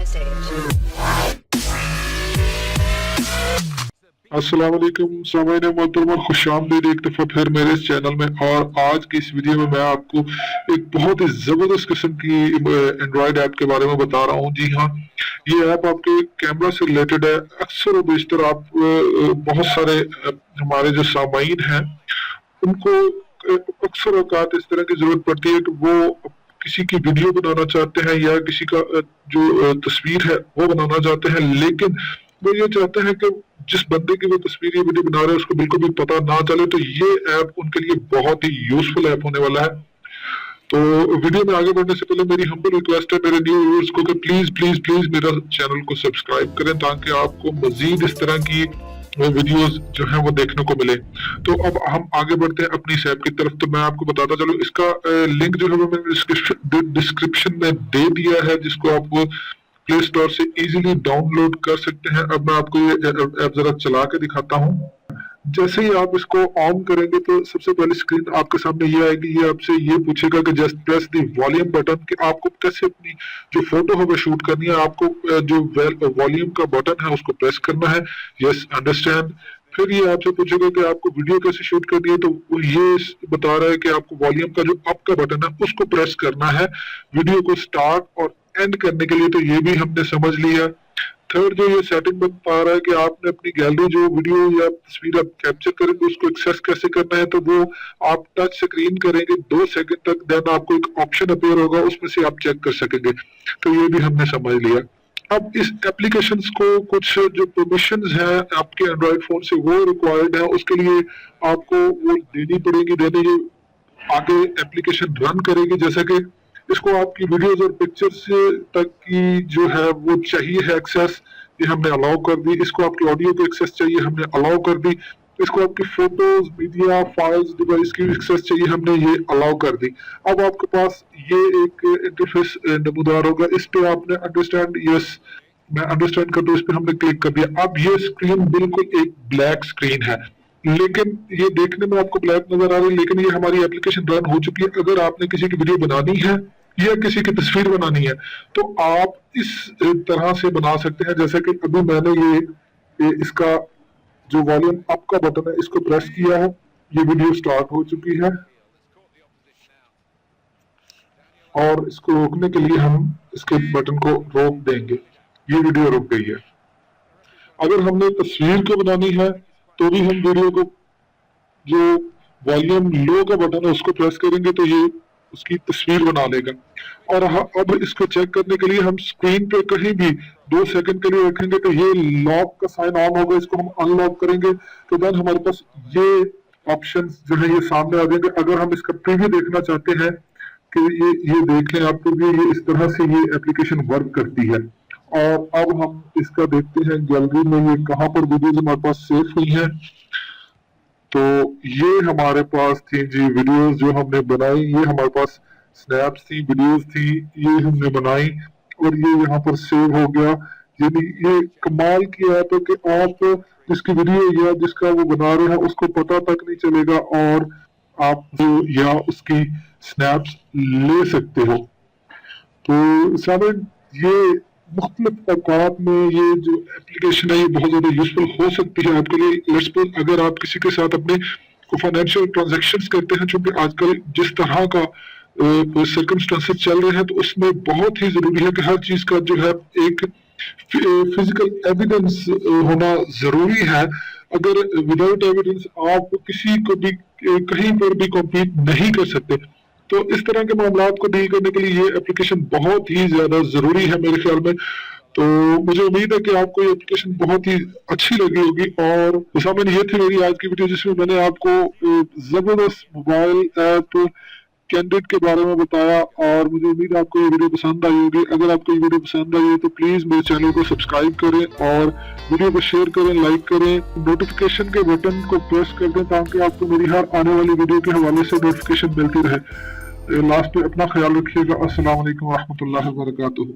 अस्सलाम वालेकुम सामईन मोहतरमा, खुशामदीद एक दफ़ा फिर मेरे इस चैनल में। और आज की इस वीडियो में मैं आपको एक बहुत ही ज़बरदस्त किस्म की एंड्रॉयड ऐप के बारे में बता रहा हूँ। जी हाँ, ये ऐप आपके कैमरा से रिलेटेड है। अक्सर व बेशतर आप बहुत सारे हमारे जो सामाईन हैं उनको अक्सर औकात इस तरह की ज़रूरत पड़ती है कि वो किसी की वीडियो बनाना चाहते हैं या किसी का जो तस्वीर है वो बनाना चाहते हैं, लेकिन वो ये चाहते हैं कि जिस बंदे की वो तस्वीर या वीडियो बना रहे हैं उसको बिल्कुल भी पता ना चले। तो ये ऐप उनके लिए बहुत ही यूजफुल ऐप होने वाला है। तो वीडियो में आगे बढ़ने से पहले मेरी हम्बल रिक्वेस्ट है मेरे न्यू व्यूअर्स को कि प्लीज प्लीज प्लीज मेरा चैनल को सब्सक्राइब करें ताकि आपको मजीद इस तरह की वीडियोस जो है वो देखने को मिले। तो अब हम आगे बढ़ते हैं अपनी इस ऐप की तरफ। तो मैं आपको बताता चलूं, इसका लिंक जो है वो मैंने डिस्क्रिप्शन में दे दिया है, जिसको आप प्ले स्टोर से इजीली डाउनलोड कर सकते हैं। अब मैं आपको ये ऐप जरा चला के दिखाता हूँ। जैसे ही आप इसको ऑन करेंगे तो सबसे पहले स्क्रीन आपके सामने ये आएगी। ये आपसे ये पूछेगा कि just press the volume button, कि आपको कैसे अपनी जो फोटो है वो शूट करनी है। आपको जो वॉल्यूम का बटन है उसको प्रेस करना है, यस अंडरस्टैंड। फिर ये आपसे पूछेगा कि आपको वीडियो कैसे शूट करनी है, तो ये बता रहा है कि आपको वॉल्यूम का जो अप का बटन है उसको प्रेस करना है वीडियो को स्टार्ट और एंड करने के लिए। तो ये भी हमने समझ लिया। थर्ड जो ये सेटिंग बता रहा है कि आपने अपनी गैलरी जो वीडियो या तस्वीर आप कैप्चर करेंगे उसको एक्सेस कैसे करना है। तो वो आप टच स्क्रीन करेंगे 2 सेकंड तक, देन आपको एक ऑप्शन अपीयर होगा, उसमें से आप चेक कर सकेंगे। तो ये भी हमने समझ लिया। अब इस एप्लीकेशंस को कुछ जो परमिशंस है आपके एंड्रॉइड फोन से वो रिक्वायर्ड है, उसके लिए आपको वो देनी पड़ेगी। देने ये आगे एप्लीकेशन रन करेगी। जैसे कि इसको आपकी वीडियोस और पिक्चर्स तक की जो है वो चाहिए है एक्सेस, ये हमने अलाउ कर दी। इसको आपकी ऑडियो की एक्सेस चाहिए, हमने अलाउ कर दी। इसको आपकी फोटोज, मीडिया, फाइल्स, डिवाइस की एक्सेस चाहिए, हमने ये अलाउ कर दी। अब आपके पास ये एक इंटरफेस नमूदार होगा, इस पे आपने अंडरस्टैंड, यस मैं अंडरस्टैंड कर दूं, इस पे हमने क्लिक कर दिया। अब ये स्क्रीन बिल्कुल एक ब्लैक स्क्रीन है, लेकिन ये देखने में आपको ब्लैक नजर आ रही है, लेकिन ये हमारी एप्लीकेशन रन हो चुकी है। अगर आपने किसी की वीडियो बनानी है या किसी की तस्वीर बनानी है तो आप इस तरह से बना सकते हैं। जैसे कि अभी मैंने ये इसका जो वॉल्यूम अप का बटन है इसको प्रेस किया है, ये वीडियो स्टार्ट हो चुकी है। और इसको रोकने के लिए हम इसके बटन को रोक देंगे, ये वीडियो रुक गई है। अगर हमने तस्वीर को बनानी है तो भी हम वीडियो को जो वॉल्यूम लो का बटन है उसको प्रेस करेंगे तो ये उसकी तस्वीर बना लेगा। और अब इसको चेक करने के लिए हम स्क्रीन पे कहीं भी 2 सेकंड के लिए रखेंगे तो ये लॉक का साइन ऑन होगा, इसको हम अनलॉक करेंगे तो देन हमारे पास ये ऑप्शंस जो है ये सामने आ जाएंगे। अगर हम इसका प्रीव्यू देखना चाहते हैं कि ये देख लें आपको भी ये इस तरह से ये एप्लीकेशन वर्क करती है। और अब हम इसका देखते हैं गैलरी में ये कहाँ पर वीडियोज हमारे पास सेव हुई है। तो ये हमारे पास थी जी वीडियोस जो हमने बनाई, ये हमारे पास स्नैप्स थी, वीडियोस थी, ये हमने बनाई और ये यहाँ पर सेव हो गया। यानी ये कमाल की ऐप है कि आप जिसकी वीडियो या जिसका वो बना रहे हैं उसको पता तक नहीं चलेगा और आप जो या उसकी स्नैप्स ले सकते हो। तो सामने ये मुख्तलिफ औकात में ये जो एप्लीकेशन है ये बहुत ज्यादा यूजफुल हो सकती है आपके लिए। लेट्स सपोज अगर आप किसी के साथ अपने फाइनेंशियल ट्रांजैक्शंस करते हैं, चूंकि आजकल जिस तरह का सर्कमस्टेंसेस चल रहे हैं तो उसमें बहुत ही जरूरी है कि हर चीज का जो है एक फिजिकल एविडेंस होना जरूरी है। अगर विदाउट एविडेंस आप किसी को भी कहीं पर भी कॉम्पीट नहीं कर सकते। तो इस तरह के मामलों को डील करने के लिए ये एप्लीकेशन बहुत ही ज्यादा जरूरी है मेरे ख्याल में। तो मुझे उम्मीद है कि आपको ये एप्लीकेशन बहुत ही अच्छी लगी होगी। और सामने ये थी मेरी आज की वीडियो जिसमें मैंने आपको जबरदस्त मोबाइल ऐप कैंडिडेट के बारे में बताया और मुझे उम्मीद है आपको ये वीडियो पसंद आई होगी। अगर आपको ये वीडियो पसंद आई है तो प्लीज मेरे चैनल को सब्सक्राइब करें और वीडियो को शेयर करें, लाइक करें, नोटिफिकेशन के बटन को प्रेस कर दें ताकि आपको मेरी हर आने वाली वीडियो के हवाले से नोटिफिकेशन मिलती रहे। लास्ट में अपना ख्याल रखिएगा। अस्सलाम वालेकुम रहमतुल्लाहि व बरकातुहू।